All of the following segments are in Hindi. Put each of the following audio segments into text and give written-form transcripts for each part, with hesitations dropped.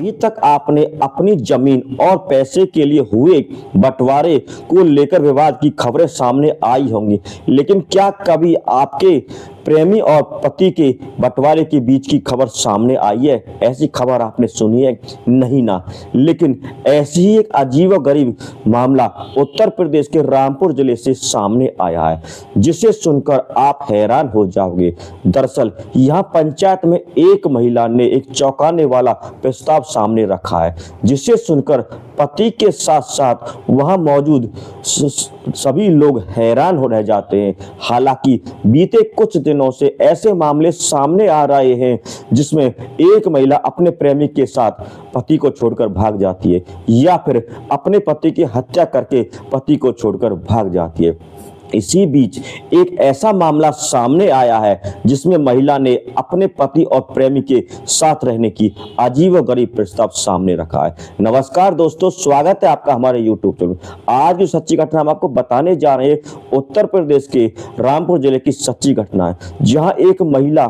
अभी तक आपने अपनी जमीन और पैसे के लिए हुए बंटवारे को लेकर विवाद की खबरें सामने आई होंगी, लेकिन क्या कभी आपके प्रेमी और पति के बंटवारे के बीच की खबर सामने आई है? ऐसी खबर आपने सुनी है? नहीं ना। लेकिन ऐसी ही एक अजीबोगरीब मामला उत्तर प्रदेश के रामपुर जिले से सामने आया है, जिसे सुनकर आप हैरान हो जाओगे। दरअसल यहाँ पंचायत में एक महिला ने एक चौंकाने वाला प्रस्ताव सामने रखा है, जिसे सुनकर पति के साथ साथ वहां मौजूद सभी लोग हैरान हो रह जाते हैं। हालांकि बीते कुछ दिनों से ऐसे मामले सामने आ रहे हैं जिसमें एक महिला अपने प्रेमी के साथ पति को छोड़कर भाग जाती है या फिर अपने पति की हत्या करके पति को छोड़कर भाग जाती है। इसी बीच एक ऐसा मामला सामने आया है जिसमें महिला ने अपने पति और प्रेमी के साथ रहने की अजीबोगरीब प्रस्ताव सामने रखा है। नमस्कार दोस्तों, स्वागत है आपका हमारे YouTube चैनल। आज जो सच्ची घटना हम आपको बताने जा रहे हैं उत्तर प्रदेश के रामपुर जिले की सच्ची घटना है, जहां एक महिला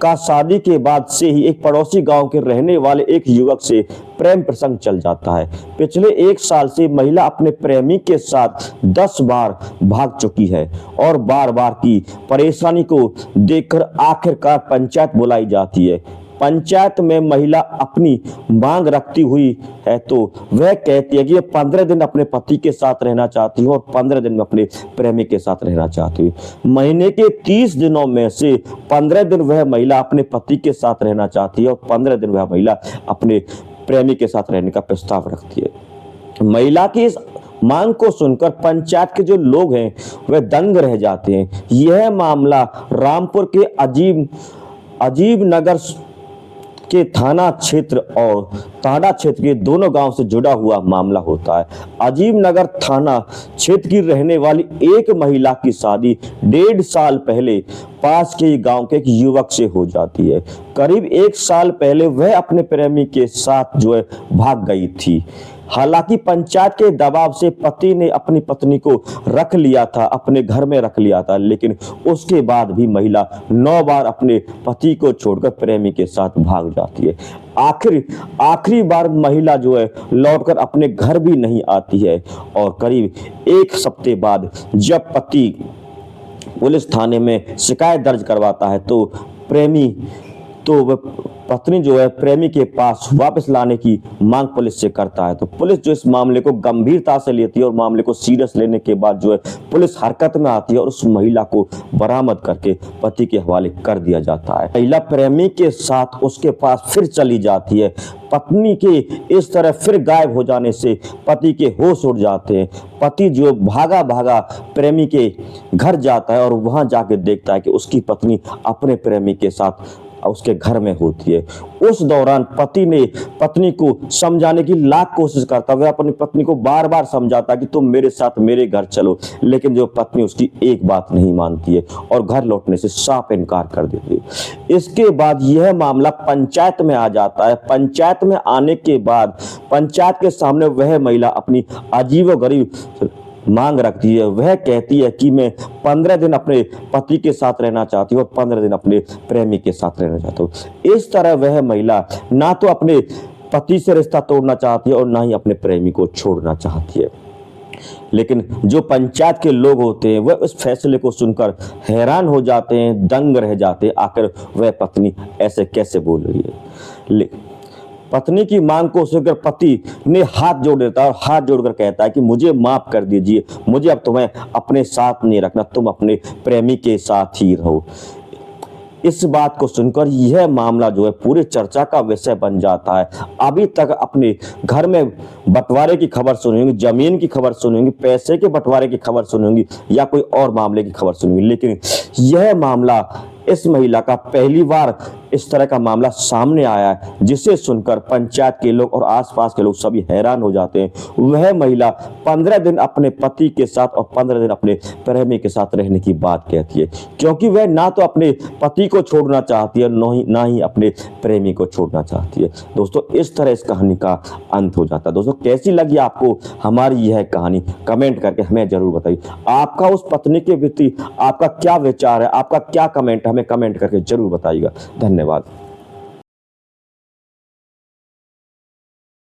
का शादी के बाद से ही एक पड़ोसी गांव के रहने वाले एक युवक से प्रेम प्रसंग चल जाता है। पिछले एक साल से महिला अपने प्रेमी के साथ 10 बार भाग चुकी है और बार बार की परेशानी को देखकर आखिरकार पंचायत बुलाई जाती है। पंचायत में महिला अपनी मांग रखती हुई है तो वह कहती है कि 15 दिन अपने पति के साथ रहना चाहती हूँ और 15 दिन में अपने प्रेमी के साथ रहना चाहती हूँ। महीने के 30 दिनों में से 15 दिन वह महिला अपने पति के साथ रहना चाहती है और 15 दिन वह महिला अपने प्रेमी के साथ रहने का प्रस्ताव रखती है। महिला की इस मांग को सुनकर पंचायत के जो लोग हैं वह दंग रह जाते हैं। यह मामला रामपुर के अजीब नगर के थाना क्षेत्र और ताड़ा क्षेत्र के दोनों गांव से जुड़ा हुआ मामला होता है। अजीब नगर थाना क्षेत्र की रहने वाली एक महिला की शादी 1.5 साल पहले पास के गांव के एक युवक से हो जाती है। करीब 1 साल पहले वह अपने प्रेमी के साथ भाग गई थी। हालांकि पंचायत के दबाव से पति ने अपनी पत्नी को रख लिया था, अपने घर में रख लिया था, लेकिन उसके बाद भी महिला 9 बार अपने पति को छोड़कर प्रेमी के साथ भाग जाती है। आखिरी बार महिला लौटकर अपने घर भी नहीं आती है और करीब 1 हफ्ते बाद जब पति पुलिस थाने में शिकायत दर्ज करवाता है तो पत्नी प्रेमी के पास वापस लाने की मांग पुलिस से करता है। तो पुलिस इस मामले को गंभीरता से लेती है और मामले को सीरियस लेने के बाद पुलिस हरकत में आती है और उस महिला को बरामद करके पति के हवाले कर दिया जाता है। महिला प्रेमी के साथ उसके पास फिर चली जाती है। पत्नी के इस तरह फिर गायब हो जाने से पति के होश उड़ जाते हैं। पति भागा प्रेमी के घर जाता है और वहां जाके देखता है कि उसकी पत्नी अपने प्रेमी के साथ उसके घर में होती है। उस दौरान पति ने पत्नी को समझाने की लाख कोशिश करता है। वह अपनी पत्नी को बार बार समझाता कि तुम मेरे साथ मेरे घर चलो, लेकिन पत्नी उसकी एक बात नहीं मानती है और घर लौटने से साफ इनकार कर देती है। इसके बाद यह मामला पंचायत में आ जाता है। पंचायत में आने के बाद पंचायत के सामने वह महिला अपनी अजीबोगरीब मांग रखती है। वह कहती है कि मैं 15 दिन अपने पति के साथ रहना चाहती हूँ और 15 दिन अपने प्रेमी के साथ रहना चाहती हूँ। इस तरह वह महिला ना तो अपने पति से रिश्ता तोड़ना चाहती है और ना ही अपने प्रेमी को छोड़ना चाहती है। लेकिन जो पंचायत के लोग होते हैं वह इस फैसले को सुनकर हैरान हो जाते हैं, दंग रह जाते हैं। आखिर वह पत्नी ऐसे कैसे बोल रही है? पत्नी की मांग को सुनकर पति ने हाथ जोड़ देता है और हाथ जोड़कर कहता है कि मुझे माफ कर दीजिए, मुझे अब तुम्हें अपने साथ नहीं रखना, तुम अपने प्रेमी के साथ ही रहो। इस बात को सुनकर यह मामला पूरे चर्चा का विषय बन जाता है। अभी तक अपने घर में बंटवारे की खबर सुनी होंगी, जमीन की खबर सुनी होंगी, पैसे के बंटवारे की खबर सुनी होंगी या कोई और मामले की खबर सुनी होंगी, लेकिन यह मामला इस महिला का पहली बार इस तरह का मामला सामने आया है, जिसे सुनकर पंचायत के लोग और आसपास के लोग सभी हैरान हो जाते हैं। वह महिला 15 दिन अपने पति के साथ और 15 दिन अपने प्रेमी के साथ रहने की बात कहती है, क्योंकि वह ना तो अपने पति को छोड़ना चाहती है ना ही अपने प्रेमी को छोड़ना चाहती है। दोस्तों, इस तरह इस कहानी का अंत हो जाता है। दोस्तों, कैसी लगी आपको हमारी यह कहानी? कमेंट करके हमें जरूर बताइए। आपका उस पत्नी के प्रति आपका क्या विचार है, आपका क्या कमेंट है, हमें कमेंट करके जरूर बताइएगा। धन्यवाद।